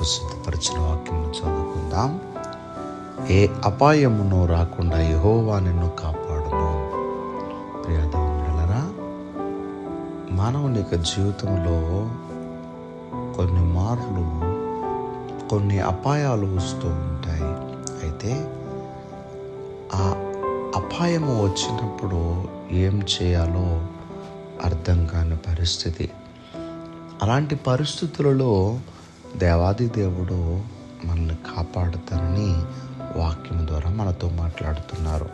కొరకు సిద్ధపరిచిన వాక్యం చదువుకుందాం. ఏ అపాయమును రాకుండా యెహోవా నిన్ను కాపాడును. ప్రియ దేవుని మానవుని యొక్క జీవితంలో కొన్ని మార్లు కొన్ని అపాయాలు వస్తూ ఉంటాయి. అయితే ఆ అపాయము వచ్చినప్పుడు ఏం చేయాలో అర్థం కాని పరిస్థితి. అలాంటి పరిస్థితులలో దేవాది దేవుడు మనల్ని కాపాడుతారని వాక్యం ద్వారా మనతో మాట్లాడుతున్నారు.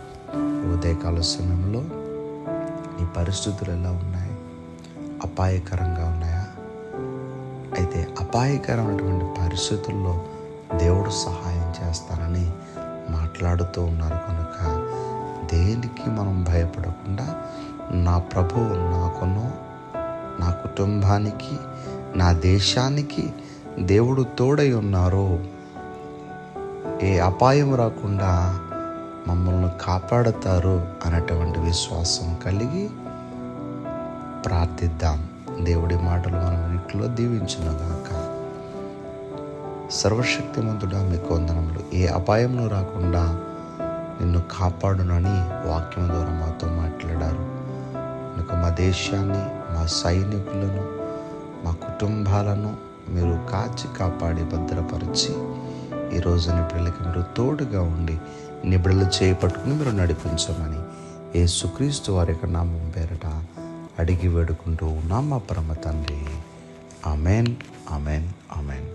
ఉదయకాల సమయంలో నీ పరిస్థితులు ఎలా ఉన్నాయి? అపాయకరంగా ఉన్నాయా? అయితే అపాయకరమైనటువంటి పరిస్థితుల్లో దేవుడు సహాయం చేస్తారని మాట్లాడుతూ ఉన్నారు. కనుక దేనికి మనం భయపడకుండా నా ప్రభువు నాకును, నా కుటుంబానికి, నా దేశానికి దేవుడు తోడై ఉన్నారు, ఏ అపాయం రాకుండా మమ్మల్ని కాపాడతారు అనేటువంటి విశ్వాసం కలిగి ప్రార్థిద్దాం. దేవుడి మాటలు మనం వీటిలో దీవించునుగాక. సర్వశక్తిమంతుడా మీకు వందనములు. ఏ అపాయమును రాకుండా నిన్ను కాపాడునని వాక్యం ద్వారా మాతో మాట్లాడారు. కనుక మా దేశాన్ని, మా సైనికులను, మా కుటుంబాలను మీరు కాచి కాపాడి భద్రపరిచి ఈరోజు నీ బిడ్డలకి మీరు తోడుగా ఉండి నీ బిడ్డలు చేపట్టుకుని మీరు నడిపించమని యేసుక్రీస్తు వారి యొక్క నామం పేరట అడిగి వేడుకుంటూ ఉన్నాం మా పరమ తండ్రి. Amen, amen, amen.